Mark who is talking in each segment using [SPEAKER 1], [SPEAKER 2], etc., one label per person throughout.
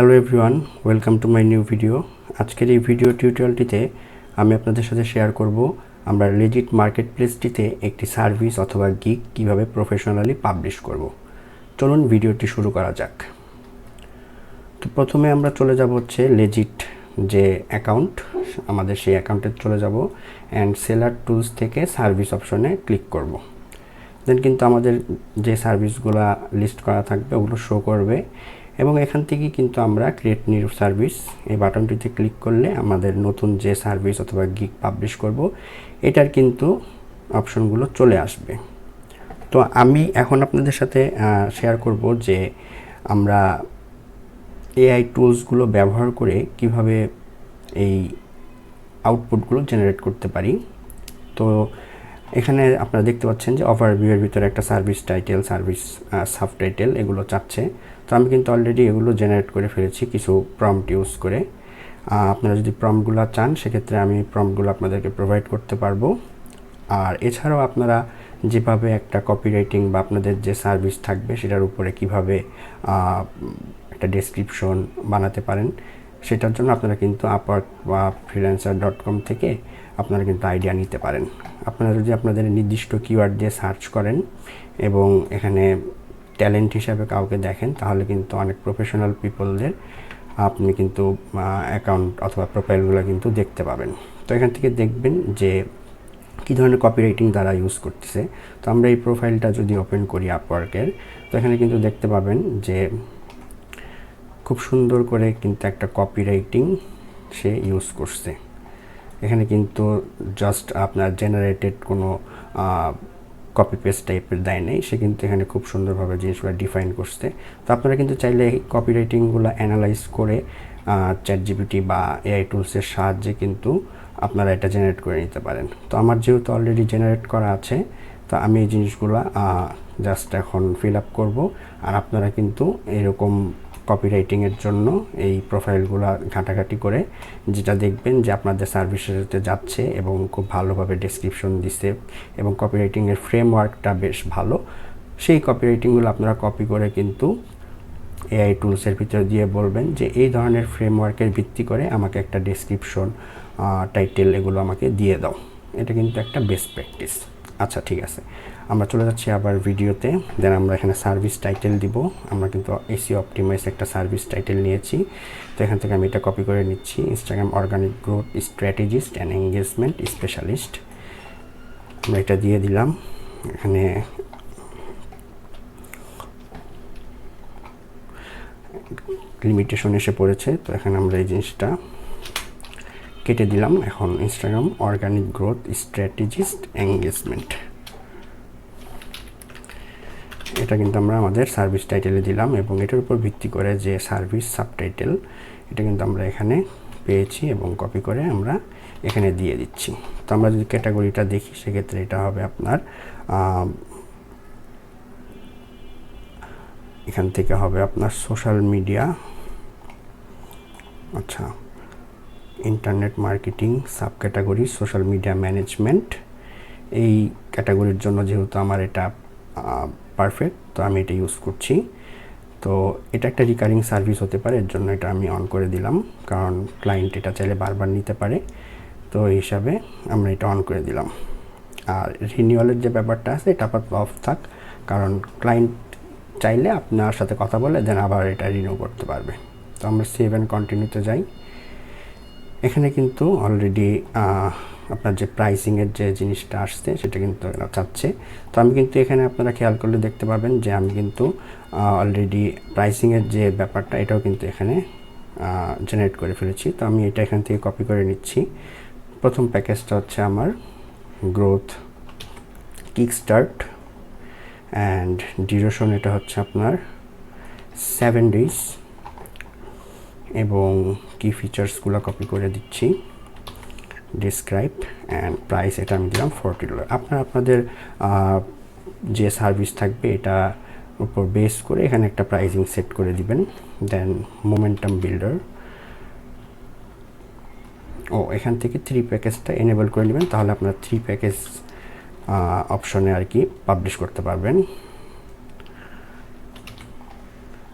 [SPEAKER 1] Hello everyone, welcome to my new video. আজকের এই video টিউটোরিয়ালটিতে আমি আপনাদের সাথে শেয়ার করব আমরা লেজিট মার্কেটপ্লেসটিতে একটি সার্ভিস অথবা গিগ কিভাবে প্রফেশনালি পাবলিশ করব। চলুন ভিডিওটি শুরু করা যাক। তো প্রথমে আমরা চলে যাব হচ্ছে লেজিট যে অ্যাকাউন্ট, আমাদের সেই অ্যাকাউন্টে চলে যাব অ্যান্ড সেলার টুলস থেকে সার্ভিস অপশনে ক্লিক করব। দেন কিন্তু আমাদের যে সার্ভিসগুলো লিস্ট করা থাকবে ওগুলো শো করবে এবং এখান থেকে কিন্তু আমরা ক্রিয়েট নিউ সার্ভিস এই বাটনটিতে ক্লিক করলে আমাদের নতুন যে সার্ভিস অথবা গিগ পাবলিশ করব এটার কিন্তু অপশনগুলো চলে আসবে। তো আমি এখন আপনাদের সাথে শেয়ার করব যে আমরা এআই টুলসগুলো ব্যবহার করে কিভাবে এই আউটপুটগুলো জেনারেট করতে পারি। তো এখানে আপনারা দেখতে পাচ্ছেন যে ওভারভিউয়ের ভিতরে একটা সার্ভিস টাইটেল, সার্ভিস সাবটাইটেল এগুলো চাচ্ছে। তো আমি কিন্তু অলরেডি এগুলো জেনারেট করে ফেলেছি কিছু প্রম্পট ইউজ করে। আপনারা যদি প্রম্পটগুলো চান সেক্ষেত্রে আমি প্রম্পটগুলো আপনাদেরকে প্রোভাইড করতে পারবো। আর এছাড়াও আপনারা যেভাবে একটা কপিরাইটিং বা আপনাদের যে সার্ভিস থাকবে সেটার উপরে কিভাবে একটা ডেসক্রিপশন বানাতে পারেন সেটার জন্য আপনারা কিন্তু আপওয়ার্ক বা freelancer.com থেকে আপনারা কিন্তু আইডিয়া নিতে পারেন। আপনারা যদি আপনাদের নির্দিষ্ট কিওয়ার্ড দিয়ে সার্চ করেন এবং এখানে ট্যালেন্ট হিসাবে কাউকে দেখেন তাহলে কিন্তু অনেক প্রফেশনাল পিপলদের আপনি কিন্তু অ্যাকাউন্ট অথবা প্রোফাইলগুলো কিন্তু দেখতে পাবেন। তো এখান থেকে দেখবেন যে কী ধরনের কপিরাইটিং তারা ইউজ করতেছে। তো আমরা এই প্রোফাইলটা যদি ওপেন করি আপওয়ার্কের, তো এখানে কিন্তু দেখতে পাবেন যে খুব সুন্দর করে কিন্তু একটা কপিরাইটিং সে ইউজ করছে। এখানে কিন্তু জাস্ট আপনার জেনারেটেড কোনো কপি পেস্ট টাইপের দেয় নেই, সে কিন্তু এখানে খুব সুন্দরভাবে জিনিসগুলো ডিফাইন করছে। তো আপনারা কিন্তু চাইলে এই কপিরাইটিংগুলো অ্যানালাইজ করে চ্যাটজিপিটি বা এআই টুলসের সাহায্যে কিন্তু আপনারা এটা জেনারেট করে নিতে পারেন। তো আমার যেহেতু অলরেডি জেনারেট করা আছে তো আমি এই জিনিসগুলো জাস্ট এখন ফিল আপ করবো। আর আপনারা কিন্তু এরকম কপিরাইটিংয়ের জন্য এই প্রোফাইলগুলো ঘাটাঘাটি করে যেটা দেখবেন যে আপনাদের সার্ভিসেতে যাচ্ছে এবং খুব ভালোভাবে ডেসক্রিপশন দিচ্ছে এবং কপিরাইটিংয়ের ফ্রেমওয়ার্কটা বেশ ভালো, সেই কপিরাইটিংগুলো আপনারা কপি করে কিন্তু এআই টুলসের ভিতরে দিয়ে বলবেন যে এই ধরনের ফ্রেমওয়ার্কের ভিত্তি করে আমাকে একটা ডেসক্রিপশন, টাইটেল এগুলো আমাকে দিয়ে দাও। এটা কিন্তু একটা বেস্ট প্র্যাকটিস। আচ্ছা, ঠিক আছে, আমরা চলে যাচ্ছি আবার ভিডিওতে। দেন আমরা এখানে সার্ভিস টাইটেল দিব। আমরা কিন্তু এসিও অপটিমাইজ একটা সার্ভিস টাইটেল নিয়েছি। তো এখান থেকে আমি এটা কপি করে নিচ্ছি, Instagram organic growth strategist and engagement specialist. আমরা এটা দিয়ে দিলাম। এখানে লিমিটেশন এসে পড়েছে, তো এখানে আমরা এই জিনিসটা কেটে দিলাম। এখন Instagram organic growth strategist engagement, এটা কিন্তু আমরা আমাদের সার্ভিস টাইটেলে দিলাম এবং এটার উপর ভিত্তি করে যে সার্ভিস সাবটাইটেল এটা কিন্তু আমরা এখানে পেয়েছি এবং কপি করে আমরা এখানে দিয়ে দিচ্ছি। তো আমরা যদি ক্যাটাগরিটা দেখি সেক্ষেত্রে এটা হবে আপনার এখান থেকে হবে আপনার সোশ্যাল মিডিয়া, আচ্ছা, internet marketing sub category social media management. এই ক্যাটাগরির জন্য যেহেতু আমার এটা পারফেক্ট, তো আমি এটা ইউজ করছি। তো এটা একটা রিকারিং সার্ভিস হতে পারে, এর জন্য এটা আমি অন করে দিলাম, কারণ ক্লায়েন্ট এটা চাইলে বারবার নিতে পারে। তো এই হিসাবে আমরা এটা অন করে দিলাম। আর রিনিউয়ালের যে ব্যাপারটা আছে এটা আপাতত অফ থাক, কারণ ক্লায়েন্ট চাইলে আপনার সাথে কথা বলে দেন আবার এটা রিনিউ করতে পারবে। তো আমরা সেভ অ্যান্ড কন্টিনিউতে যাই। এখানে কিন্তু অলরেডি আপনার যে প্রাইসিংয়ের যে জিনিসটা আসছে সেটা কিন্তু চাচ্ছে। তো আমি কিন্তু এখানে আপনারা খেয়াল করলে দেখতে পাবেন যে আমি কিন্তু অলরেডি প্রাইসিংয়ের যে ব্যাপারটা এটাও কিন্তু এখানে জেনারেট করে ফেলেছি। তো আমি এটা এখান থেকে কপি করে নিচ্ছি। প্রথম প্যাকেজটা হচ্ছে আমার growth kick start and duration, এটা হচ্ছে আপনার 7 days এবং কি ফিচার্সগুলো কপি করে দিচ্ছি, ডিসক্রাইব অ্যান্ড প্রাইস এটা আমি দিলাম $40। আপনারা আপনাদের যে সার্ভিস থাকবে এটা উপর বেস করে এখানে একটা প্রাইসিং সেট করে দিবেন। দেন মোমেন্টাম বিল্ডার, এখান থেকে 3 প্যাকেজটা এনেবল করে নেবেন, তাহলে আপনার 3 প্যাকেজ অপশনে আর কি পাবলিশ করতে পারবেন।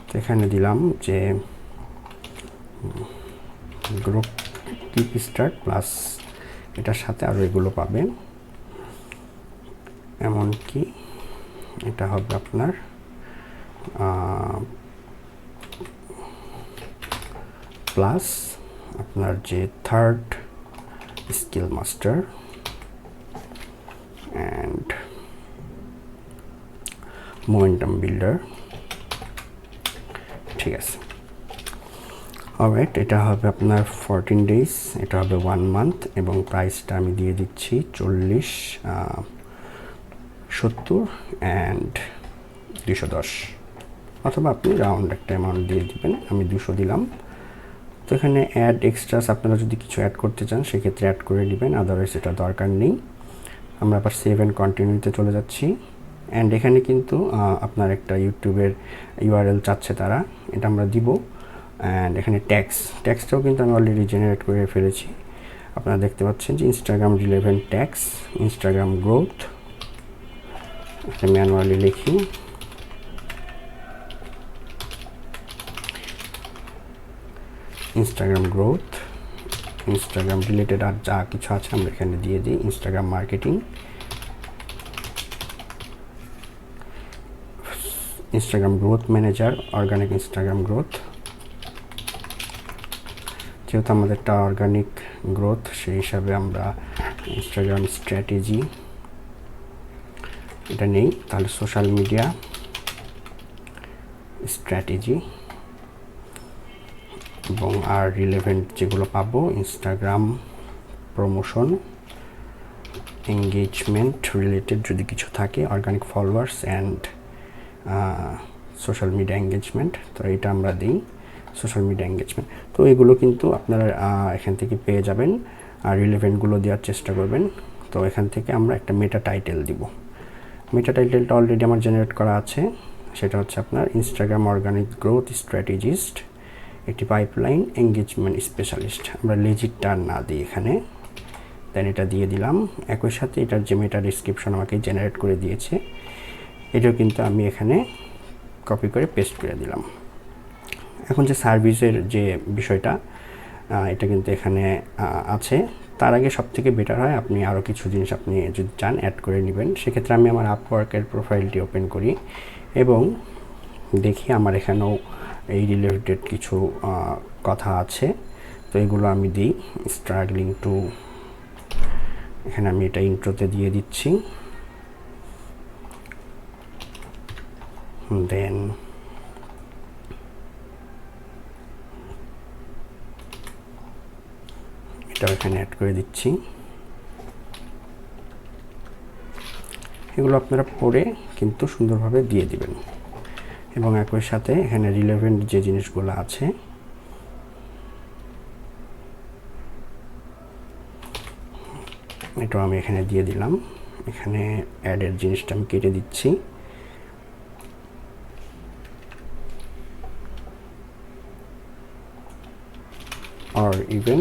[SPEAKER 1] তো এখানে দিলাম যে গ্রুপ কিপ স্টার্ট প্লাস এটার সাথে আরও এগুলো পাবেন। এমনকি এটা হবে আপনার প্লাস আপনার যে third skill master and momentum builder. ঠিক আছে, অলরাইট, এটা হবে আপনার 14 ডেজ, এটা হবে 1 মান্থ এবং প্রাইসটা আমি দিয়ে দিচ্ছি 40, 70 অ্যান্ড 210, অথবা আপনি রাউন্ড একটা অ্যামাউন্ট দিয়ে দিবেন। আমি 200 দিলাম। তো এখানে অ্যাড এক্সট্রাস আপনারা যদি কিছু অ্যাড করতে চান সেক্ষেত্রে অ্যাড করে নেবেন, আদারওয়াইজ এটা দরকার নেই। আমরা আবার সেভ অ্যান্ড কন্টিনিউতে চলে যাচ্ছি। অ্যান্ড এখানে কিন্তু আপনার একটা ইউটিউবের ইউআরএল চাচ্ছে তারা, এটা আমরা দিব। অ্যান্ড এখানে ট্যাক্সটাও কিন্তু আমি অলরেডি জেনারেট করে ফেলেছি। আপনারা দেখতে পাচ্ছেন যে Instagram relevant tax, Instagram growth, এটা ম্যানুয়ালি লিখি। ইনস্টাগ্রাম গ্রোথ, ইনস্টাগ্রাম রিলেটেড আর যা কিছু আছে আমরা এখানে দিয়ে দিই। Instagram marketing, Instagram growth manager, organic Instagram growth, যেহেতু আমাদেরটা অর্গানিক গ্রোথ সেই হিসাবে আমরা ইনস্টাগ্রাম স্ট্র্যাটেজি এটা নেই। তাহলে সোশ্যাল মিডিয়া স্ট্র্যাটেজি এবং আর রিলেভেন্ট যেগুলো পাবো ইনস্টাগ্রাম প্রমোশন, এঙ্গেজমেন্ট রিলেটেড যদি কিছু থাকে, organic followers and social media engagement, তো এটা আমরা দিই সোশ্যাল মিডিয়া এঙ্গেজমেন্ট। তো এগুলো কিন্তু আপনারা এখান থেকে পেয়ে যাবেন, আর রিলেভেন্টগুলো দেওয়ার চেষ্টা করবেন। তো এখান থেকে আমরা একটা মেটা টাইটেল দিব। মেটা টাইটেলটা অলরেডি আমার জেনারেট করা আছে, সেটা হচ্ছে আপনার ইনস্টাগ্রাম অর্গানিক গ্রোথ স্ট্র্যাটেজিস্ট, একটি পাইপলাইন এঙ্গেজমেন্ট স্পেশালিস্ট। আমরা লেজিটটা না দিই এখানে, দেন এটা দিয়ে দিলাম। একই সাথে এটার যে মেটা ডিসক্রিপশন আমাকে জেনারেট করে দিয়েছে এটাও কিন্তু আমি এখানে কপি করে পেস্ট করে দিলাম। এখন যে সার্ভিসের যে বিষয়টা এটা কিন্তু এখানে আছে। তার আগে সবথেকে বেটার হয় আপনি আরও কিছু জিনিস আপনি যদি চান অ্যাড করে নেবেন। সেক্ষেত্রে আমি আমার আপওয়ার্কের প্রোফাইলটি ওপেন করি এবং দেখি আমার এখানেও এই রিলেটেড কিছু কথা আছে। তো এগুলো আমি দিই। স্ট্রাগলিং টু, এখানে আমি এটা ইন্ট্রোতে দিয়ে দিচ্ছি। দেন এটাও এখানে অ্যাড করে দিচ্ছি। এগুলো আপনারা পড়ে কিন্তু সুন্দরভাবে দিয়ে দিবেন এবং একই সাথে এখানে রিলেভেন্ট যে জিনিসগুলো আছে এটাও আমি এখানে দিয়ে দিলাম। এখানে অ্যাডের জিনিসটা আমি কেটে দিচ্ছি। or even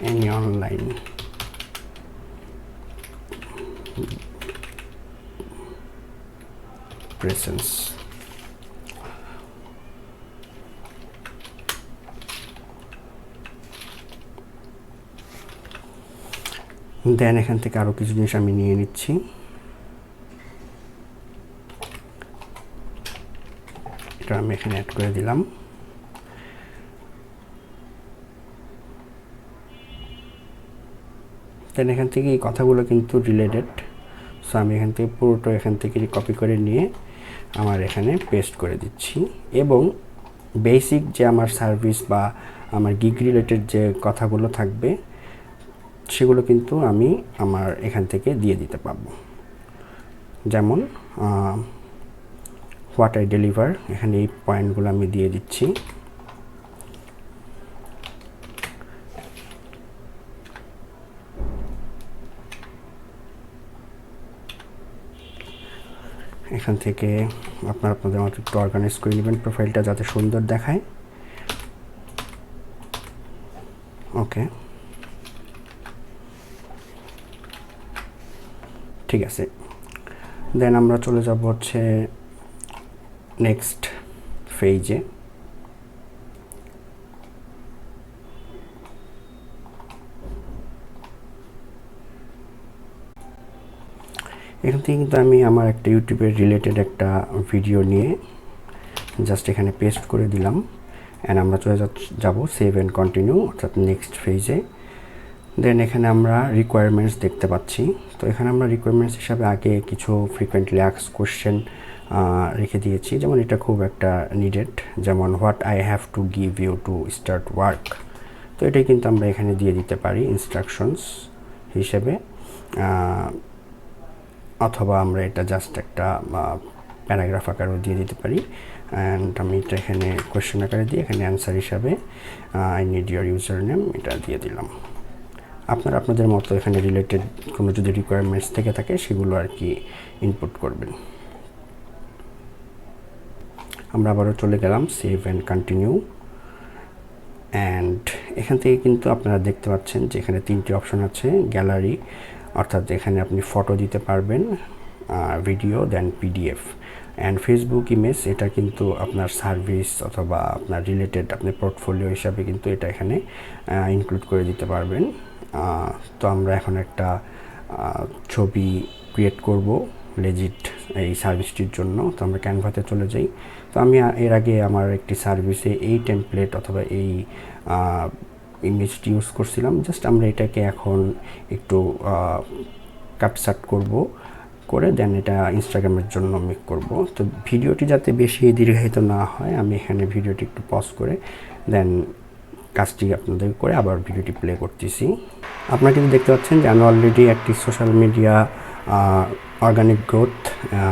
[SPEAKER 1] any online presence. দেন এখান থেকে আরও কিছু জিনিস আমি নিয়ে নিচ্ছি। এটা আমি এখানে অ্যাড করে দিলাম। দেন এখান থেকে এই কথাগুলো কিন্তু রিলেটেড, সো আমি এখান থেকে পুরোটা এখান থেকে কপি করে নিয়ে আমার এখানে পেস্ট করে দিচ্ছি এবং বেসিক যে আমার সার্ভিস বা আমার গিগ রিলেটেড যে কথাগুলো থাকবে সেগুলো কিন্তু আমি আমার এখান থেকে দিয়ে দিতে পারবো। যেমন হোয়াট আই ডেলিভার, এখানে এই পয়েন্টগুলো আমি দিয়ে দিচ্ছি। এখান থেকে আপনাদের মতো একটু অর্গানাইজ করে নেবেন প্রোফাইলটা যাতে সুন্দর দেখায়। ওকে, ঠিক আছে। দেন আমরা চলে যাব হচ্ছে নেক্সট ফেজে। এখান থেকে কিন্তু আমি আমার একটা ইউটিউবের রিলেটেড একটা ভিডিও নিয়ে জাস্ট এখানে পেস্ট করে দিলাম, অ্যান্ড আমরা চলে যাব সেভ অ্যান্ড কন্টিনিউ অর্থাৎ নেক্সট ফেজে। দেন এখানে আমরা রিকোয়ারমেন্টস দেখতে পাচ্ছি। তো এখানে আমরা রিকোয়ারমেন্টস হিসাবে আগে কিছু ফ্রিকোয়েন্টলি আস্কড কোশ্চেন রেখে দিয়েছি, যেমন এটা খুব একটা নিডেড, যেমন what I have to give you to start work. তো এটাই কিন্তু আমরা এখানে দিয়ে দিতে পারি ইনস্ট্রাকশনস হিসেবে, অথবা আমরা এটা জাস্ট একটা প্যারাগ্রাফ আকারেও দিয়ে দিতে পারি। অ্যান্ড আমি এটা এখানে কোয়েশ্চেন আকারে দিয়ে এখানে অ্যান্সার হিসাবে I need your user name এটা দিয়ে দিলাম। আপনারা আপনাদের মতো এখানে রিলেটেড কোনো যদি রিকোয়ারমেন্টস থেকে থাকে সেগুলো আর কি ইনপুট করবেন। আমরা আবারও চলে গেলাম সেভ অ্যান্ড কন্টিনিউ, অ্যান্ড এখান থেকে কিন্তু আপনারা দেখতে পাচ্ছেন যে এখানে 3টি অপশন আছে। গ্যালারি, অর্থাৎ এখানে আপনি ফটো দিতে পারবেন, video, then PDF, and Facebook image. এটা কিন্তু আপনার সার্ভিস অথবা আপনার রিলেটেড আপনি পোর্টফোলিও হিসাবে কিন্তু এটা এখানে ইনক্লুড করে দিতে পারবেন। তো আমরা এখন একটা ছবি ক্রিয়েট করব লেজিট এই সার্ভিসটির জন্য। তো আমরা ক্যানভাতে চলে যাই। তো আমি এর আগে আমার একটি সার্ভিসে এই টেমপ্লেট অথবা এই ইমেজটি ইউজ করছিলাম। জাস্ট আমরা এটাকে এখন একটু কাটসাট করব, করে দেন এটা ইনস্টাগ্রামের জন্য মেক করব। তো ভিডিওটি যাতে বেশি দীর্ঘায়িত না হয়, আমি এখানে ভিডিওটি একটু পজ করে দেন কাজটি আপনাদের করে আবার ভিডিওটি প্লে করতেছি। আপনারা কিন্তু দেখতে পাচ্ছেন যে আমি অলরেডি একটি সোশ্যাল মিডিয়া অর্গানিক গ্রোথ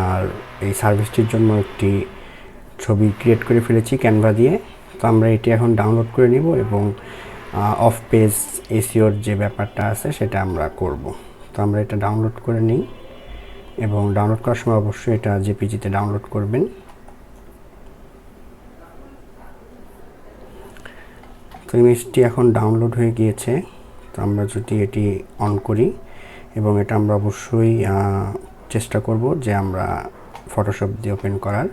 [SPEAKER 1] আর এই সার্ভিসটির জন্য একটি ছবি ক্রিয়েট করে ফেলেছি ক্যানভা দিয়ে। তো আমরা এটি এখন ডাউনলোড করে নিব এবং অফ পেজ এসইওর যে ব্যাপারটা আছে সেটা আমরা করব। তো আমরা এটা ডাউনলোড করে নিই, এবং ডাউনলোড করার সময় অবশ্যই এটা জেপিজিতে ডাউনলোড করবেন। তো ইমেজটি এখন ডাউনলোড হয়ে গিয়েছে। তো আমরা যদি এটি অন করি, এবং এটা আমরা অবশ্যই চেষ্টা করব যে আমরা ফটোশপ দিয়ে ওপেন করার,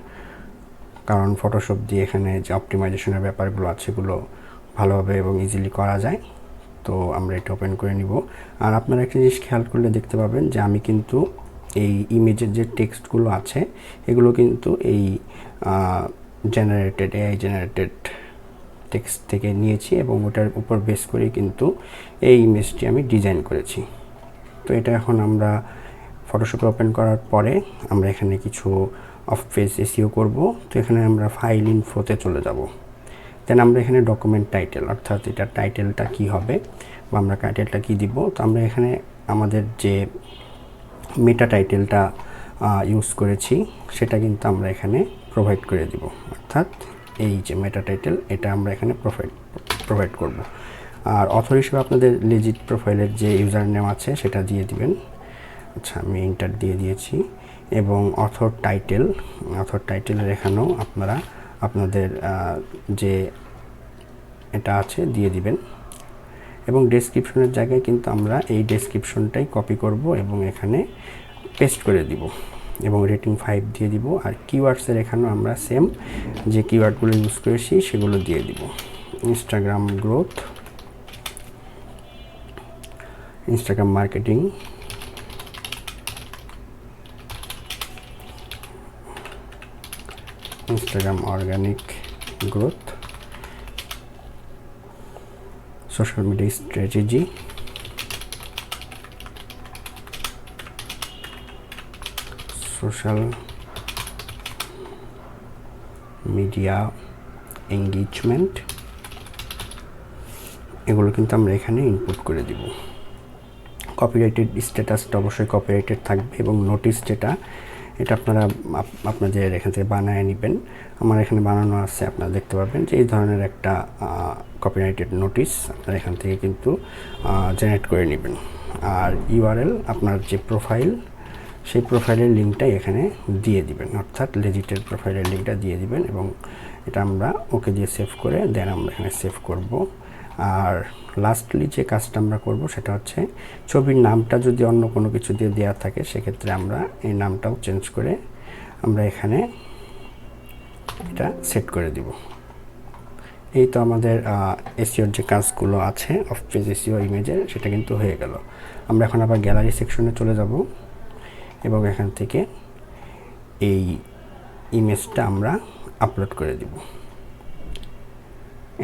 [SPEAKER 1] কারণ ফটোশপ দিয়ে এখানে যে অপটিমাইজেশনের ব্যাপারগুলো আছে সেগুলো ভালোভাবে এবং ইজিলি করা যায়। তো আমরা এটা ওপেন করে নিব। আর আপনারা একটা জিনিস খেয়াল করলে দেখতে পাবেন যে আমি কিন্তু এই ইমেজের যে টেক্সটগুলো আছে এগুলো কিন্তু এই এআই জেনারেটেড টেক্সট থেকে নিয়েছি, এবং ওটার উপর বেস করে কিন্তু এই ইমেজটি আমি ডিজাইন করেছি। তো এটা এখন আমরা ফটোশপে ওপেন করার পরে আমরা এখানে কিছু অফ পেজ এসইও করব। তো এখানে আমরা ফাইল ইনফোতে চলে যাব। দেন আমরা এখানে ডকুমেন্ট টাইটেল, অর্থাৎ এটা টাইটেলটা কি হবে বা আমরা টাইটেলটা কি দিব। তো আমরা এখানে আমাদের যে মেটা টাইটেলটা ইউজ করেছি সেটা কিন্তু আমরা এখানে প্রোভাইড করে দিব, অর্থাৎ এই যে মেটা টাইটেল এটা আমরা এখানে প্রোভাইড করব। আর অথর হিসেবে আপনাদের লেজিট প্রোফাইলের যে ইউজার নেম আছে সেটা দিয়ে দিবেন। আচ্ছা, আমি এন্টার দিয়ে দিয়েছি। এবং অথর টাইটেলের এখানেও আপনারা আপনাদের যে এটা আছে দিয়ে দিবেন, এবং ডেসক্রিপশনের জায়গায় কিন্তু আমরা এই ডেসক্রিপশনটাই কপি করব এবং এখানে পেস্ট করে দিব, এবং রেটিং 5 দিয়ে দিব। আর কিওয়ার্ডসের এখানেও আমরা সেম যে কিওয়ার্ডগুলো ইউজ করেছি সেগুলো দিয়ে দিব। Instagram growth, Instagram marketing, Instagram organic growth, social media strategy, social media engagement, এগুলো কিন্তু আমরা এখানে ইনপুট করে দিব। কপিরাইটেড স্ট্যাটাসটা অবশ্যই কপিরাইটেড থাকবে, এবং নোটিস যেটা এটা আপনারা আপনাদের এখান থেকে বানিয়ে নেবেন। আমার এখানে বানানো আছে, আপনারা দেখতে পাবেন যে এই ধরনের একটা কপিরাইটেড নোটিস আপনারা এখান থেকে কিন্তু জেনারেট করে নেবেন। আর ইউআরএল আপনার যে প্রোফাইল সেই প্রোফাইলের লিঙ্কটাই এখানে দিয়ে দিবেন, অর্থাৎ লেজিটের প্রোফাইলের লিঙ্কটা দিয়ে দিবেন, এবং এটা আমরা ওকে দিয়ে সেভ করে দেন আমরা এখানে সেভ করব। আর লাস্টলি যে কাজটা আমরা করব সেটা হচ্ছে ছবির নামটা যদি অন্য কোনো কিছু দিয়ে দেওয়া থাকে সেক্ষেত্রে আমরা এই নামটাও চেঞ্জ করে আমরা এখানে এটা সেট করে দিব। এই তো আমাদের এসইওর যে কাজগুলো আছে অফ পেজ এসইও ইমেজের সেটা কিন্তু হয়ে গেল। আমরা এখন আবার গ্যালারি সেকশনে চলে যাব, এবং এখান থেকে এই ইমেজটা আমরা আপলোড করে দিব।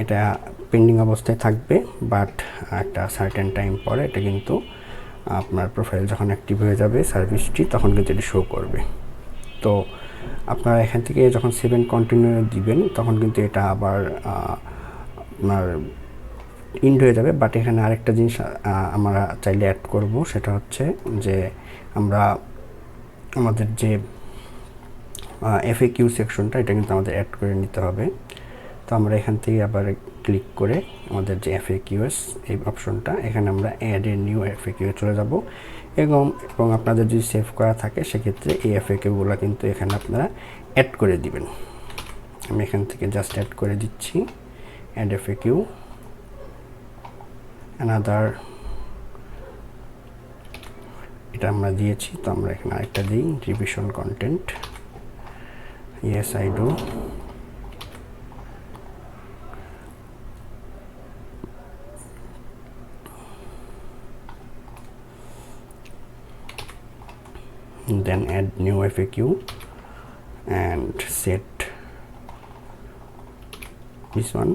[SPEAKER 1] এটা পেন্ডিং অবস্থায় থাকবে, বাট একটা সার্টেন টাইম পরে এটা কিন্তু আপনার প্রোফাইল যখন অ্যাক্টিভ হয়ে যাবে সার্ভিসটি, তখন কিন্তু এটি শো করবে। তো আপনারা এখান থেকে যখন সেভ এন্ড কন্টিনিউ দিবেন তখন কিন্তু এটা আবার আপনার ইন্ড হয়ে যাবে। বাট এখানে আরেকটা জিনিস আমরা চাইলে অ্যাড করব, সেটা হচ্ছে যে আমরা আমাদের যে FAQ সেকশনটা এটা কিন্তু আমাদের অ্যাড করে নিতে হবে। তো আমরা এখান থেকে আবার ক্লিক করে আমাদের যে FAQs এই অপশনটা, এখানে আমরা অ্যাড এ নিউ FAQ চলে যাব এবং আপনাদের যদি সেভ করা থাকে সেক্ষেত্রে এই FAQগুলো কিন্তু এখানে আপনারা অ্যাড করে দিবেন। আমি এখান থেকে জাস্ট অ্যাড করে দিচ্ছি অ্যাড FAQ অ্যানাদার, এটা আমরা দিয়েছি। তো আমরা এখানে আরেকটা দিই revision content, yes I do. Then add new FAQ and set this one,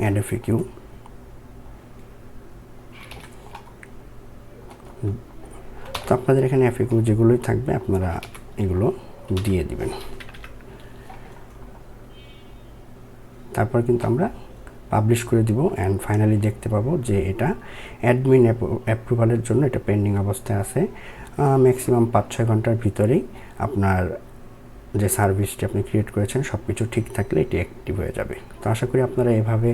[SPEAKER 1] add FAQ. তো আপনাদের এখানে FAQ যেগুলোই থাকবে আপনারা এগুলো দিয়ে দিবেন। তারপর কিন্তু আমরা পাবলিশ করে দিব অ্যান্ড ফাইনালি দেখতে পাবো যে এটা অ্যাডমিন অ্যাপ্রুভালের জন্য এটা পেন্ডিং অবস্থায় আছে। ম্যাক্সিমাম 5-6 ঘন্টার ভিতরেই আপনার যে সার্ভিসটি আপনি ক্রিয়েট করেছেন সব কিছু ঠিক থাকলে এটি অ্যাক্টিভ হয়ে যাবে। তো আশা করি আপনারা এভাবে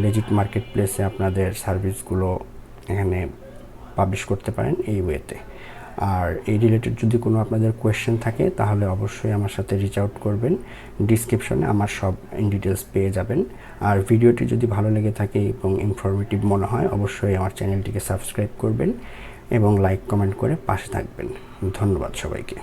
[SPEAKER 1] লেজিট মার্কেট প্লেসে আপনাদের সার্ভিসগুলো এখানে পাবলিশ করতে পারেন এই ওয়েতে। আর এই রিলেটেড যদি কোনো আপনাদের কোয়েশ্চেন থাকে তাহলে অবশ্যই আমার সাথে রিচ আউট করবেন। ডিসক্রিপশনে আমার সব ইন ডিটেলস পেয়ে যাবেন। আর ভিডিওটি যদি ভালো লেগে থাকে এবং ইনফরমেটিভ মনে হয় অবশ্যই আমার চ্যানেলটিকে সাবস্ক্রাইব করবেন এবং লাইক কমেন্ট করে পাশে থাকবেন। ধন্যবাদ সবাইকে।